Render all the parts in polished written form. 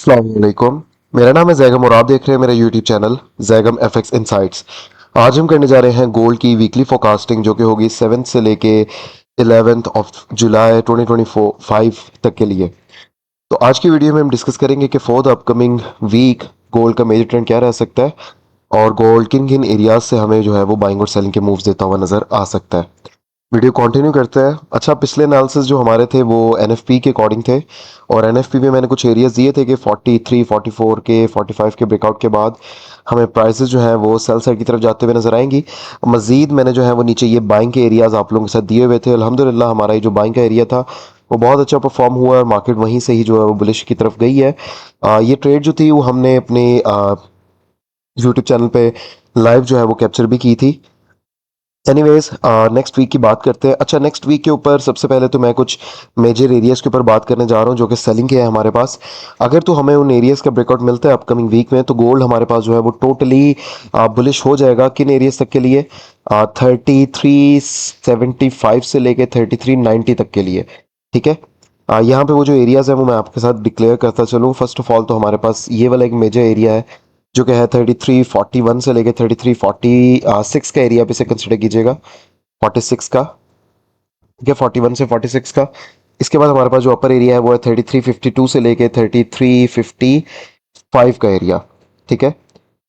अस्सलाम वालेकुम। मेरा नाम है जैगम और आप देख रहे हैं मेरा YouTube channel Zaigham FX insights. आज हम करने जा रहे हैं गोल्ड की वीकली फोरकास्टिंग जो कि होगी 7 से लेके 11 ऑफ जुलाई 2025 तक के लिए। तो आज की वीडियो में हम डिस्कस करेंगे कि for the upcoming week gold का मेजर ट्रेंड क्या रह सकता है और गोल्ड किन किन एरियाज से हमें जो है वो बाइंग और सेलिंग के मूव्स देता हुआ नजर आ सकता है। वीडियो कंटिन्यू करते हैं। अच्छा, पिछले एनालिसिस जो हमारे थे वो एनएफपी के अकॉर्डिंग थे और एनएफपी में मैंने कुछ एरियाज दिए थे कि 43, 44 के 45 के ब्रेकआउट के बाद हमें प्राइसेस जो है वो सेल साइड की तरफ जाते हुए नजर आएंगी। मजीद मैंने जो है वो नीचे ये बाइंग के एरियाज आप लोगों के साथ दिए हुए थे। अल्हम्दुलिल्लाह हमारा ये जो बाइंग का एरिया था वो बहुत अच्छा परफॉर्म हुआ और मार्केट वहीं से ही जो है वो बुलिश की तरफ गई है। ये ट्रेड जो थी वो हमने अपने यूट्यूब चैनल पे लाइव जो है वो कैप्चर भी की थी। एनीवेज, नेक्स्ट वीक की बात करते हैं। अच्छा, नेक्स्ट वीक के ऊपर सबसे पहले तो मैं कुछ मेजर एरियाज के ऊपर बात करने जा रहा हूँ जो कि सेलिंग के हैं हमारे पास। अगर तो हमें उन एरियाज का ब्रेकआउट मिलता है अपकमिंग वीक में तो गोल्ड हमारे पास जो है वो टोटली बुलिश हो जाएगा। किन एरियाज तक के लिए? 3375 से लेके 3390 तक के लिए। ठीक है। यहाँ पे वो जो एरियाज है वो मैं आपके साथ डिक्लेयर करता चलूँ। फर्स्ट ऑफ ऑल तो हमारे पास ये वाला एक मेजर एरिया है जो कि है 3341 से लेके 3346 का एरिया पे से कंसिडर कीजिएगा। 46 का, ठीक है, 41 से 46 का। इसके बाद हमारे पास जो अपर एरिया है वो है 3352 से लेके 3355 का एरिया। ठीक है।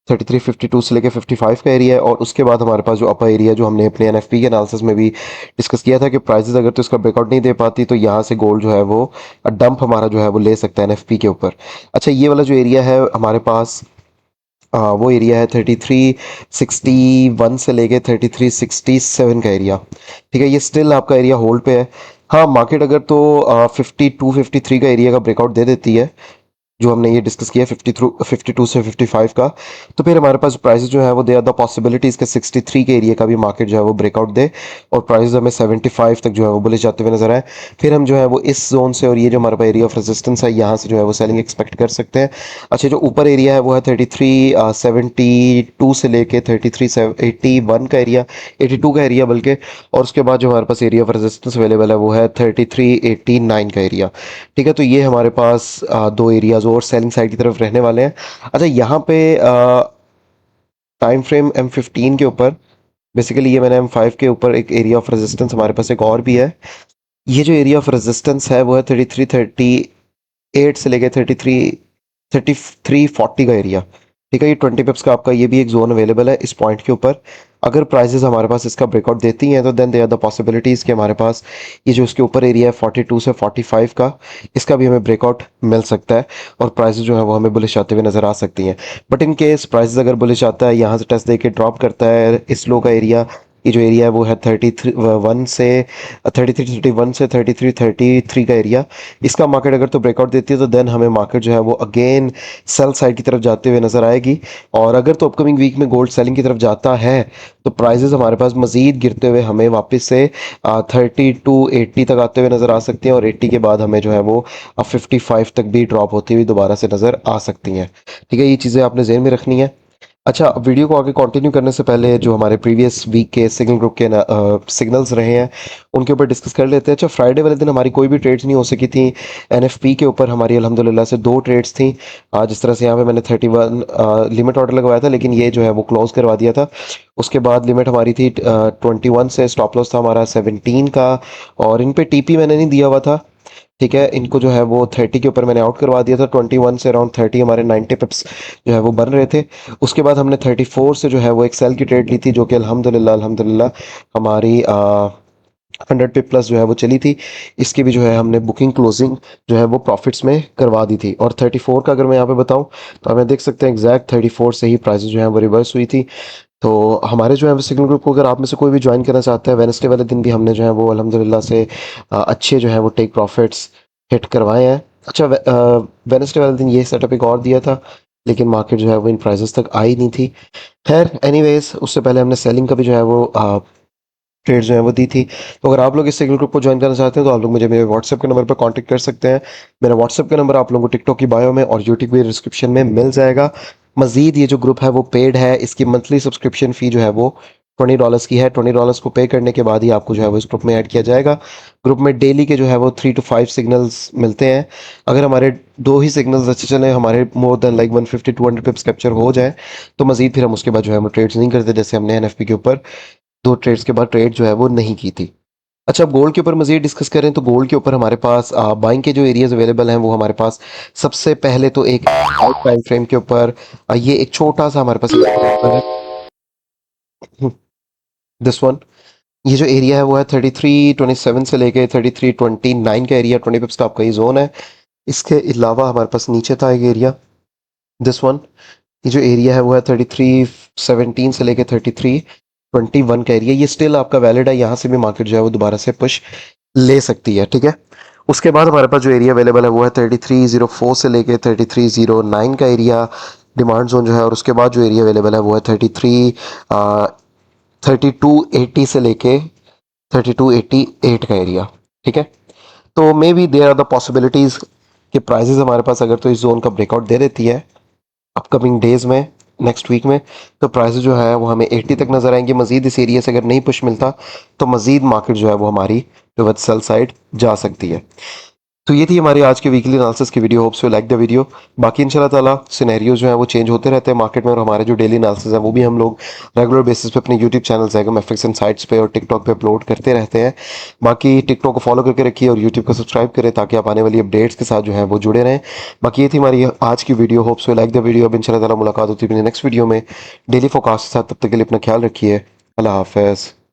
3352 से लेके 55 का एरिया है और उसके बाद हमारे पास जो अपर एरिया जो हमने अपने एनएफपी के एनालिसिस में भी डिस्कस किया था कि प्राइसेस अगर तो इसका ब्रेकआउट नहीं दे पाती तो यहाँ से गोल्ड जो है वो डंप हमारा जो है वो ले सकता है एनएफपी के ऊपर। अच्छा, ये वाला जो एरिया है हमारे पास वो एरिया है 3361 से लेके 3367 का एरिया। ठीक है, ये स्टिल आपका एरिया होल्ड पे है। हाँ, मार्केट अगर तो 52 53 का एरिया का ब्रेकआउट दे देती है जो हमने ये डिस्कस किया 52 से 55 का, तो फिर हमारे पास प्राइसेस जो है वो दे आर द पॉसिबिलिटीज के 63 के एरिया का भी मार्केट जो है वो ब्रेकआउट दे और प्राइसेस हमें 75 तक जो है वो बुलिश जाते हुए नजर आए। फिर हम जो है वो इस जोन से और ये जो हमारा एरिया ऑफ रेजिस्टेंस है यहाँ से जो है वो सेलिंग एक्सपेक्ट कर सकते हैं। अच्छा, जो ऊपर एरिया है वो है 3372 से लेके 3381 का एरिया, 82 का एरिया बल्कि। और उसके बाद जो हमारे पास एरिया ऑफ रेजिस्टेंस अवेलेबल है वो है 3389 का एरिया। ठीक है, तो ये हमारे पास दो एरियाज और सेलिंग साइड की तरफ रहने वाले हैं। अच्छा, यहाँ पे टाइम फ्रेम M15 के ऊपर बेसिकली ये मैंने M5 के ऊपर एक एरिया ऑफ रेजिस्टेंस हमारे पास एक और भी है। ये जो एरिया ऑफ रेजिस्टेंस है वो है 3338 से लेके 3340 का एरिया। ठीक है, ये 20 पिप्स का आपका ये भी एक जोन अवेलेबल है इस पॉइंट के ऊपर। अगर प्राइसेस हमारे पास इसका ब्रेकआउट देती हैं तो then they are the possibilities कि हमारे पास ये जो इसके ऊपर एरिया है 42 से 45 का, इसका भी हमें ब्रेकआउट मिल सकता है और प्राइसेस जो है वो हमें बुलिश आते हुए नजर आ सकती हैं। बट इन केस प्राइसेस अगर बुलिश आता है, यहाँ से टेस्ट देके ड्रॉप करता है इस लो का एरिया, ये जो एरिया है वो है 33 का एरिया। इसका मार्केट अगर तो ब्रेकआउट देती है तो देन हमें मार्केट जो है वो अगेन सेल साइड की तरफ जाते हुए नजर आएगी। और अगर तो अपकमिंग वीक में गोल्ड सेलिंग की तरफ जाता है तो प्राइसेस हमारे पास मजीद गिरते हुए हमें वापस से 3280 तक आते हुए नजर आ सकती हैं और 80 के बाद हमें जो है वो 55 तक भी ड्रॉप होती हुई दोबारा से नजर आ सकती हैं। ठीक है, ये चीज़ें आपने जहन में रखनी है। अच्छा, वीडियो को आगे कंटिन्यू करने से पहले जो हमारे प्रीवियस वीक के सिग्नल ग्रुप के सिग्नल्स रहे हैं उनके ऊपर डिस्कस कर लेते हैं। अच्छा, फ्राइडे वाले दिन हमारी कोई भी ट्रेड्स नहीं हो सकी थी। एनएफपी के ऊपर हमारी अल्हम्दुलिल्लाह से दो ट्रेड्स थी। जिस तरह से यहाँ पे मैंने 31 लिमिट ऑर्डर लगवाया था लेकिन ये जो है वो क्लोज करवा दिया था। उसके बाद लिमिट हमारी थी 21 से, स्टॉप लॉस था हमारा 17 का और इन पे टीपी मैंने नहीं दिया हुआ था। ठीक है, इनको जो है वो 30 के ऊपर मैंने आउट करवा दिया था। 21 से अराउंड 30 हमारे 90 पिप्स जो है वो बन रहे थे। उसके बाद हमने 34 से जो है वो एक सेल की ट्रेड ली थी जो कि अल्हम्दुलिल्लाह अल्हम्दुलिल्लाह हमारी 100 पिप प्लस जो है वो चली थी। इसकी भी जो है हमने बुकिंग क्लोजिंग जो है वो प्रॉफिट्स में करवा दी थी। और 34 का अगर मैं यहाँ पे बताऊँ तो हमें देख सकते हैं एग्जैक्ट 34 से ही प्राइसेस जो है वो रिवर्स हुई थी। तो हमारे जो है सिग्नल ग्रुप को अगर आप में से कोई भी ज्वाइन करना चाहता है, वेडनेसडे वाले दिन भी हमने जो है वो अल्हम्दुलिल्लाह से अच्छे जो है वो टेक प्रॉफिट्स हिट करवाए हैं। अच्छा, वेडनेसडे वाले दिन ये सेटअप एक और दिया था लेकिन मार्केट जो है वो इन प्राइसेस तक आई नहीं थी। खैर एनीवेज, उससे पहले हमने सेलिंग का भी जो है वो ट्रेड जो है वो दी थी। तो अगर आप लोग इस सिग्नल ग्रुप को ज्वाइन करना चाहते हैं तो आप लोग मुझे मेरे व्हाट्सएप के नंबर पर कांटेक्ट कर सकते हैं। मेरा व्हाट्सएप का नंबर आप लोगों को टिकटॉक की बायो में और यूट्यूब की डिस्क्रिप्शन में मिल जाएगा। मजीद ये जो ग्रुप है वो पेड है, इसकी मंथली सब्सक्रिप्शन फ़ी जो है वो $20 की है। $20 को पे करने के बाद ही आपको जो है वो इस ग्रुप में ऐड किया जाएगा। ग्रुप में डेली के जो है वो 3 to 5 सिग्नल्स मिलते हैं। अगर हमारे 2 ही सिग्नल्स अच्छे चले, हमारे मोर देन लाइक 150-200 पिप्स कैप्चर हो जाए, तो मजीद फिर हम उसके बाद जो है वो ट्रेड्स नहीं करते, जैसे हमने एनएफपी के ऊपर 2 ट्रेड्स के बाद ट्रेड जो है वो नहीं की थी। अच्छा, अब गोल्ड के ऊपर मजीद डिस्कस करें तो गोल्ड के ऊपर हमारे पास बाइंग के जो एरियाज अवेलेबल हैं वो हमारे पास सबसे पहले तो एक टाइम फ्रेम के ऊपर ये एक छोटा सा हमारे पास अवेलेबल है, दिस वन। ये जो एरिया है वो है 33.27 से लेके 33.29 का एरिया, 20 पिप्स का आपका ये जोन है। इसके अलावा हमारे पास नीचे था एक एरिया, दिस वन। ये जो एरिया है वो है 33.17 से लेके 33.21 का एरिया। ये स्टिल आपका वैलिड है, यहाँ से भी मार्केट जो है वो दोबारा से पुश ले सकती है, ठीक है। उसके बाद हमारे पास जो एरिया अवेलेबल है वो है 3304 से लेके 3309 का एरिया, डिमांड जोन जो है। और उसके बाद जो एरिया अवेलेबल है वो है 3280 से लेके 3288 का एरिया, ठीक है। तो maybe there are the possibilities कि प्राइजेस हमारे पास अगर तो इस जोन का ब्रेकआउट दे देती है अपकमिंग डेज में, नेक्स्ट वीक में, तो प्राइसेस जो है वो हमें 80 तक नजर आएंगे। मजीद इस एरिया से अगर नहीं पुश मिलता तो मजीद मार्केट जो है वो हमारी टुवर्ड्स सेल साइड जा सकती है। तो ये थी हमारी आज की वीकली एनालिसिस की video. Hopes you like the video. बाकी इंशाल्लाह ताला सिनेरियो जो है वो चेंज होते रहते हैं मार्केट में, और हमारे जो डेली एनालिसिस है वो भी हम लोग रेगुलर बेसिस पे अपने YouTube channel Zaigham FX insights पे और टिकटॉक पे अपलोड करते रहते हैं। बाकी टिकटॉक को फॉलो करके रखिए और यूट्यूब को सब्सक्राइब करें ताकि आप आने वाली अपडेट्स के साथ जो है वो जुड़े रहें। बाकी ये थी हमारी आज की video. Hopes you like the video. अब इंशाल्लाह ताला मुलाकात होती है नेक्स्ट वीडियो में डेली फोकास्ट के साथ। तब तक के लिए अपना ख्याल रखिए। अल्लाह हाफिज़।